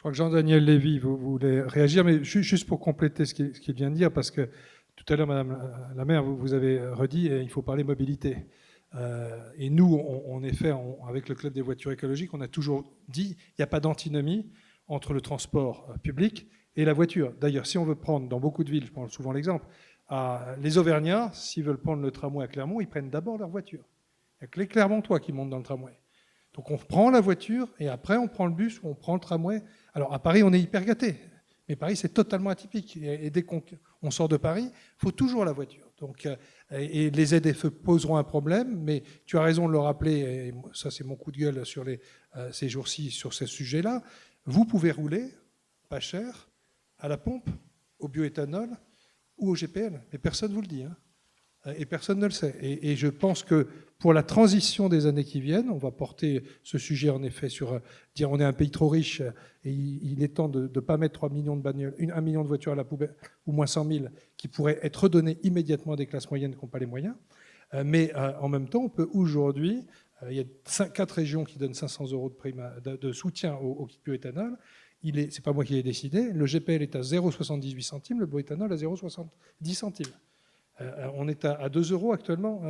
crois que Jean-Daniel Lévy, vous voulez réagir, mais juste pour compléter ce qu'il vient de dire, parce que tout à l'heure, Madame la maire, vous avez redit il faut parler mobilité. Et nous, en effet, avec le Club des voitures écologiques, on a toujours dit il n'y a pas d'antinomie entre le transport public et la voiture. D'ailleurs, si on veut prendre, dans beaucoup de villes, je prends souvent l'exemple, les Auvergnats, s'ils veulent prendre le tramway à Clermont, ils prennent d'abord leur voiture. Il n'y a que les Clermontois qui montent dans le tramway. Donc on prend la voiture et après on prend le bus ou on prend le tramway. Alors à Paris, on est hyper gâtés. Mais Paris, c'est totalement atypique. Et dès qu'on sort de Paris, il faut toujours la voiture. Donc, et les ZFE poseront un problème, mais tu as raison de le rappeler, et ça c'est mon coup de gueule sur ces jours-ci sur ce sujet-là. Vous pouvez rouler pas cher à la pompe, au bioéthanol ou au GPL. Mais personne ne vous le dit. Hein. Et personne ne le sait. Et je pense que pour la transition des années qui viennent, on va porter ce sujet en effet sur dire on est un pays trop riche et il est temps de ne pas mettre 3 millions de bagnoles, 1 million de voitures à la poubelle, ou moins 100 000, qui pourraient être redonnées immédiatement à des classes moyennes qui n'ont pas les moyens. Mais en même temps, on peut aujourd'hui, il y a 4 régions qui donnent 500 € de prime de soutien au kit bioéthanol. C'est pas moi qui l'ai décidé. Le GPL est à 0,78 centimes, le bioéthanol à 0,70 centimes. On est à 2 € actuellement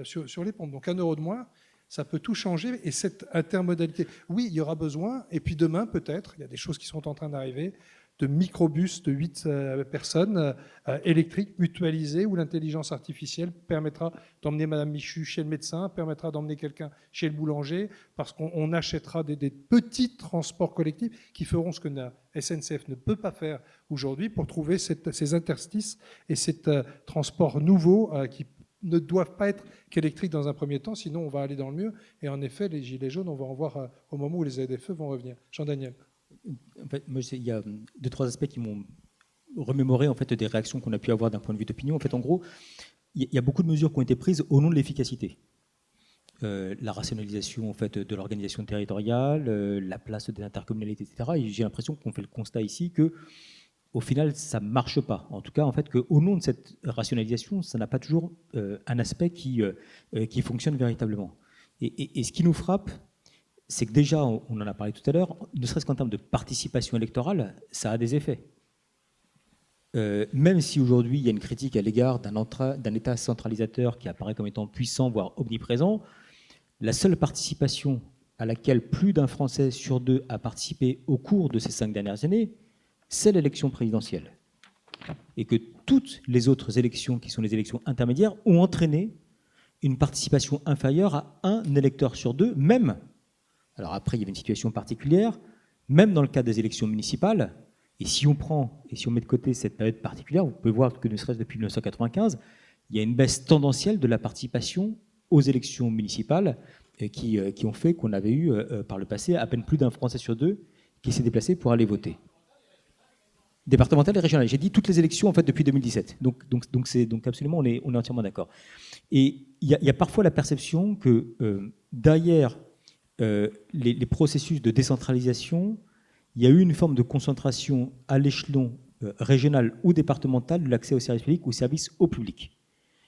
sur les pompes. Donc 1 € de moins, ça peut tout changer. Et cette intermodalité, oui, il y aura besoin. Et puis demain, peut-être, il y a des choses qui sont en train d'arriver, de microbus de 8 personnes électriques mutualisés où l'intelligence artificielle permettra d'emmener Madame Michu chez le médecin, permettra d'emmener quelqu'un chez le boulanger, parce qu'on achètera des petits transports collectifs qui feront ce que la SNCF ne peut pas faire aujourd'hui pour trouver ces interstices et ces transports nouveaux qui ne doivent pas être qu'électriques dans un premier temps, sinon on va aller dans le mur. Et en effet, les gilets jaunes, on va en voir au moment où les ZFE vont revenir. Jean-Daniel. En fait, moi, il y a 2-3 aspects qui m'ont remémoré en fait, des réactions qu'on a pu avoir d'un point de vue d'opinion. En fait, en gros, il y a beaucoup de mesures qui ont été prises au nom de l'efficacité. La rationalisation en fait, de l'organisation territoriale, la place des intercommunalités, etc. Et j'ai l'impression qu'on fait le constat ici que, au final, ça ne marche pas. En tout cas, en fait, qu'au nom de cette rationalisation, ça n'a pas toujours un aspect qui fonctionne véritablement. Et ce qui nous frappe, c'est que déjà, on en a parlé tout à l'heure, ne serait-ce qu'en termes de participation électorale, ça a des effets. Même si aujourd'hui, il y a une critique à l'égard d'un État centralisateur qui apparaît comme étant puissant, voire omniprésent, la seule participation à laquelle plus d'un Français sur 2 a participé au cours de ces 5 dernières années, c'est l'élection présidentielle. Et que toutes les autres élections, qui sont les élections intermédiaires, ont entraîné une participation inférieure à 1 électeur sur 2, même. Alors après, il y avait une situation particulière, même dans le cadre des élections municipales, et si on met de côté cette période particulière, vous pouvez voir que ne serait-ce depuis 1995, il y a une baisse tendancielle de la participation aux élections municipales qui ont fait qu'on avait eu par le passé à peine plus d'un Français sur 2 qui s'est déplacé pour aller voter. Départementales et régionales. J'ai dit toutes les élections en fait depuis 2017. Donc absolument, on est entièrement d'accord. Et il y a parfois la perception que derrière les processus de décentralisation, il y a eu une forme de concentration à l'échelon régional ou départemental de l'accès aux services publics ou aux services au public.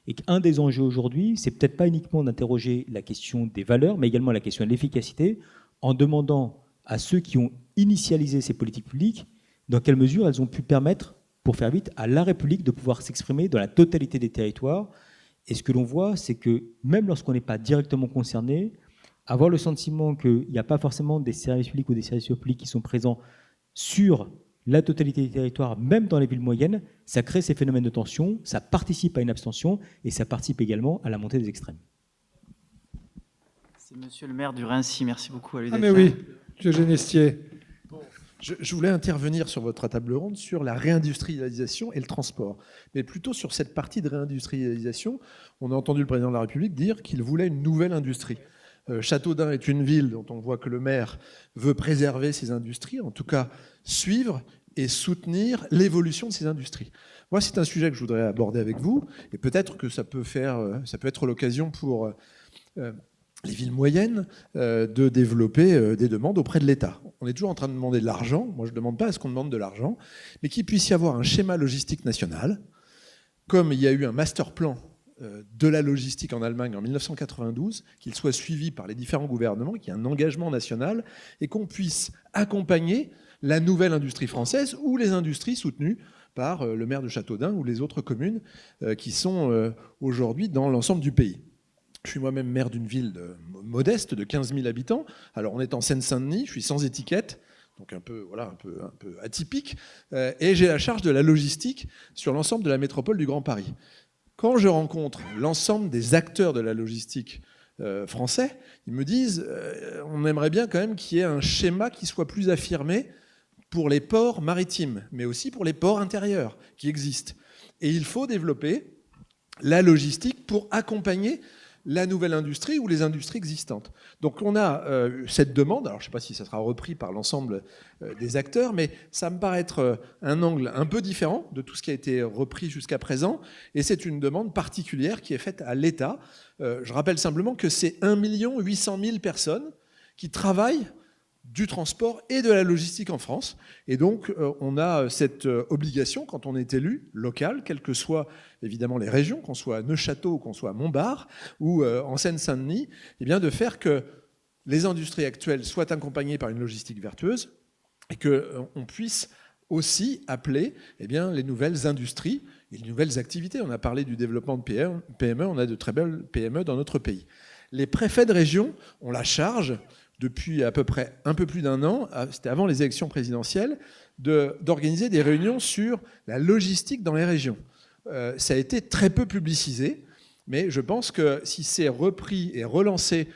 Et qu'un des enjeux aujourd'hui, c'est peut-être pas uniquement d'interroger la question des valeurs, mais également la question de l'efficacité, en demandant à ceux qui ont initialisé ces politiques publiques dans quelle mesure elles ont pu permettre, pour faire vite, à la République de pouvoir s'exprimer dans la totalité des territoires. Et ce que l'on voit, c'est que même lorsqu'on n'est pas directement concerné, avoir le sentiment qu'il n'y a pas forcément des services publics ou des services publics qui sont présents sur la totalité des territoires, même dans les villes moyennes, ça crée ces phénomènes de tension, ça participe à une abstention et ça participe également à la montée des extrêmes. C'est Monsieur le maire du Raincy. Merci beaucoup à lui. Ah mais oui, M. Genestier. Je voulais intervenir sur votre table ronde sur la réindustrialisation et le transport, mais plutôt sur cette partie de réindustrialisation. On a entendu le président de la République dire qu'il voulait une nouvelle industrie. Châteaudun est une ville dont on voit que le maire veut préserver ses industries, en tout cas suivre et soutenir l'évolution de ces industries. Moi, c'est un sujet que je voudrais aborder avec vous, et peut-être que ça peut être l'occasion pour les villes moyennes de développer des demandes auprès de l'État. On est toujours en train de demander de l'argent. Moi, je ne demande pas à ce qu'on demande de l'argent, mais qu'il puisse y avoir un schéma logistique national, comme il y a eu un master plan de la logistique en Allemagne en 1992, qu'il soit suivi par les différents gouvernements, qu'il y ait un engagement national et qu'on puisse accompagner la nouvelle industrie française ou les industries soutenues par le maire de Châteaudun ou les autres communes qui sont aujourd'hui dans l'ensemble du pays. Je suis moi-même maire d'une ville modeste de 15 000 habitants. Alors on est en Seine-Saint-Denis, je suis sans étiquette, donc un peu atypique, et j'ai la charge de la logistique sur l'ensemble de la métropole du Grand Paris. Quand je rencontre l'ensemble des acteurs de la logistique français, ils me disent on aimerait bien quand même qu'il y ait un schéma qui soit plus affirmé pour les ports maritimes, mais aussi pour les ports intérieurs qui existent. Et il faut développer la logistique pour accompagner la nouvelle industrie ou les industries existantes. Donc on a cette demande, alors je ne sais pas si ça sera repris par l'ensemble des acteurs, mais ça me paraît être un angle un peu différent de tout ce qui a été repris jusqu'à présent, et c'est une demande particulière qui est faite à l'État. Je rappelle simplement que c'est 1 800 000 personnes qui travaillent du transport et de la logistique en France. Et donc, on a cette obligation, quand on est élu local, quelles que soient évidemment les régions, qu'on soit à Neuchâteau ou qu'on soit à Montbard ou en Seine-Saint-Denis, eh bien, de faire que les industries actuelles soient accompagnées par une logistique vertueuse et qu'on puisse aussi appeler eh bien, les nouvelles industries et les nouvelles activités. On a parlé du développement de PME, on a de très belles PME dans notre pays. Les préfets de région ont la charge depuis à peu près un peu plus d'un an, c'était avant les élections présidentielles, d'organiser des réunions sur la logistique dans les régions. Ça a été très peu publicisé, mais je pense que si c'est repris et relancé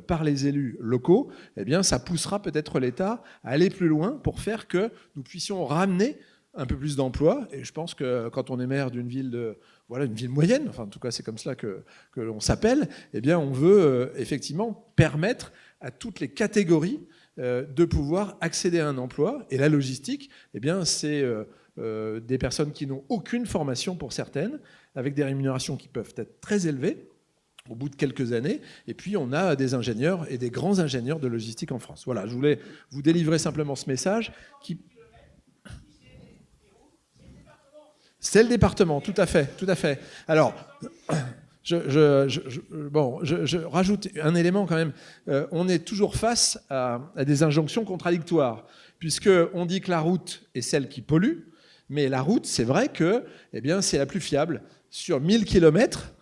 par les élus locaux, eh bien, ça poussera peut-être l'État à aller plus loin pour faire que nous puissions ramener un peu plus d'emplois. Et je pense que quand on est maire d'une ville une ville moyenne, enfin en tout cas c'est comme cela que l'on s'appelle, eh bien on veut effectivement permettre à toutes les catégories de pouvoir accéder à un emploi. Et la logistique, eh bien c'est des personnes qui n'ont aucune formation pour certaines, avec des rémunérations qui peuvent être très élevées au bout de quelques années. Et puis on a des ingénieurs et des grands ingénieurs de logistique en France. Voilà, je voulais vous délivrer simplement ce message qui... C'est le département, tout à fait, tout à fait. Alors, je rajoute un élément quand même. On est toujours face à des injonctions contradictoires, puisqu'on dit que la route est celle qui pollue, mais la route, c'est vrai que c'est la plus fiable. Sur 1000 km,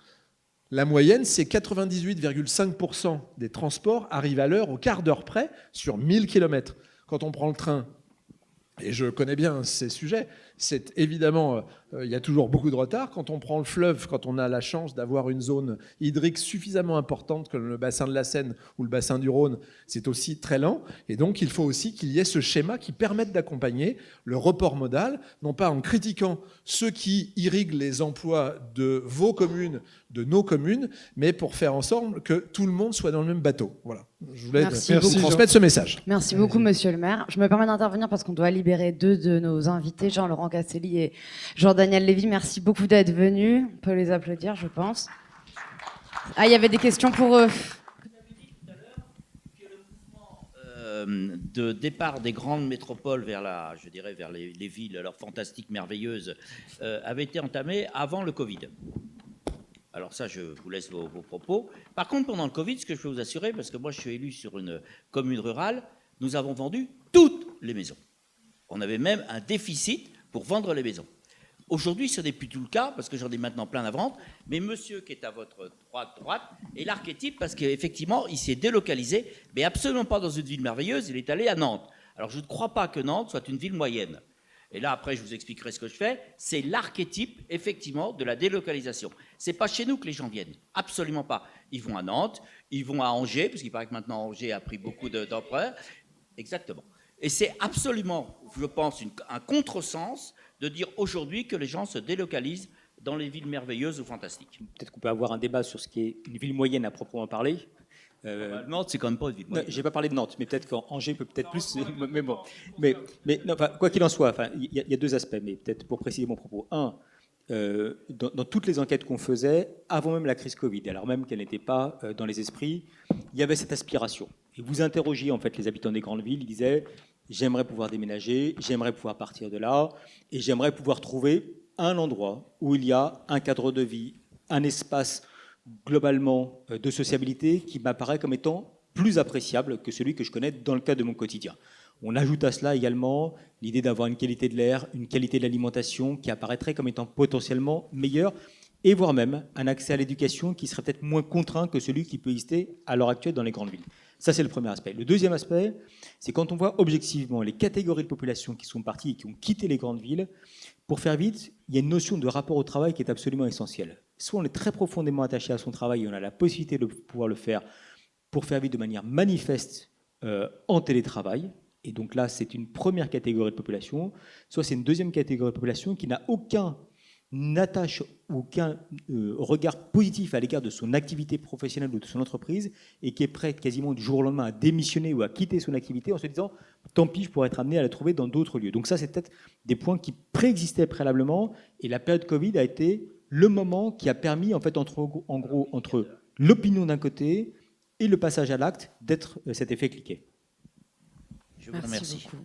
la moyenne, c'est 98,5% des transports arrivent à l'heure au quart d'heure près sur 1000 km. Quand on prend le train, et je connais bien ces sujets, c'est évidemment, il y a toujours beaucoup de retard. Quand on prend le fleuve, quand on a la chance d'avoir une zone hydrique suffisamment importante comme le bassin de la Seine ou le bassin du Rhône, c'est aussi très lent. Et donc, il faut aussi qu'il y ait ce schéma qui permette d'accompagner le report modal, non pas en critiquant ceux qui irriguent les emplois de vos communes, de nos communes, mais pour faire en sorte que tout le monde soit dans le même bateau. Voilà. Je voulais vous transmettre ce message. Merci beaucoup, monsieur le maire. Je me permets d'intervenir parce qu'on doit libérer 2 de nos invités, Jean-Laurent Casselli et Jean-Daniel Lévy. Merci beaucoup d'être venus. On peut les applaudir, je pense. Ah, il y avait des questions pour eux. De départ des grandes métropoles vers vers les villes, alors fantastiques, merveilleuses, avait été entamé avant le Covid. Alors ça, je vous laisse vos propos. Par contre, pendant le Covid, ce que je peux vous assurer, parce que moi je suis élu sur une commune rurale, nous avons vendu toutes les maisons. On avait même un déficit pour vendre les maisons. Aujourd'hui, ce n'est plus tout le cas, parce que j'en ai maintenant plein à vendre, mais monsieur qui est à votre droite est l'archétype, parce qu'effectivement, il s'est délocalisé, mais absolument pas dans une ville merveilleuse, il est allé à Nantes. Alors je ne crois pas que Nantes soit une ville moyenne. Et là, après, je vous expliquerai ce que je fais. C'est l'archétype, effectivement, de la délocalisation. C'est pas chez nous que les gens viennent. Absolument pas. Ils vont à Nantes, ils vont à Angers, parce qu'il paraît que maintenant Angers a pris beaucoup d'empereurs. Exactement. Et c'est absolument, je pense, un contresens de dire aujourd'hui que les gens se délocalisent dans les villes merveilleuses ou fantastiques. Peut-être qu'on peut avoir un débat sur ce qui est une ville moyenne à proprement parler. Nantes, c'est quand même pas une ville moyenne. Je n'ai pas parlé de Nantes, mais peut-être qu'Angers peut peut-être plus. Mais bon. Mais non, enfin, quoi qu'il en soit, il y a 2 aspects, mais peut-être pour préciser mon propos. Un, dans toutes les enquêtes qu'on faisait, avant même la crise Covid, alors même qu'elle n'était pas dans les esprits, il y avait cette aspiration. Et vous interrogiez en fait les habitants des grandes villes, ils disaient « j'aimerais pouvoir déménager, j'aimerais pouvoir partir de là, et j'aimerais pouvoir trouver un endroit où il y a un cadre de vie, un espace globalement de sociabilité qui m'apparaît comme étant plus appréciable que celui que je connais dans le cadre de mon quotidien. » On ajoute à cela également l'idée d'avoir une qualité de l'air, une qualité de l'alimentation qui apparaîtrait comme étant potentiellement meilleure, et voire même un accès à l'éducation qui serait peut-être moins contraint que celui qui peut exister à l'heure actuelle dans les grandes villes. Ça, c'est le premier aspect. Le deuxième aspect, c'est quand on voit objectivement les catégories de population qui sont parties et qui ont quitté les grandes villes. Pour faire vite, il y a une notion de rapport au travail qui est absolument essentielle. Soit on est très profondément attaché à son travail et on a la possibilité de pouvoir le faire, pour faire vite, de manière manifeste en télétravail. Et donc là, c'est une première catégorie de population. Soit c'est une deuxième catégorie de population qui n'a aucun attache, aucun regard positif à l'égard de son activité professionnelle ou de son entreprise et qui est prête quasiment du jour au lendemain à démissionner ou à quitter son activité en se disant tant pis, je pourrais être amené à la trouver dans d'autres lieux. Donc ça, c'est peut-être des points qui préexistaient préalablement et la période Covid a été le moment qui a permis, en fait, entre l'opinion d'un côté et le passage à l'acte, d'être cet effet cliquet. Je vous remercie. Beaucoup.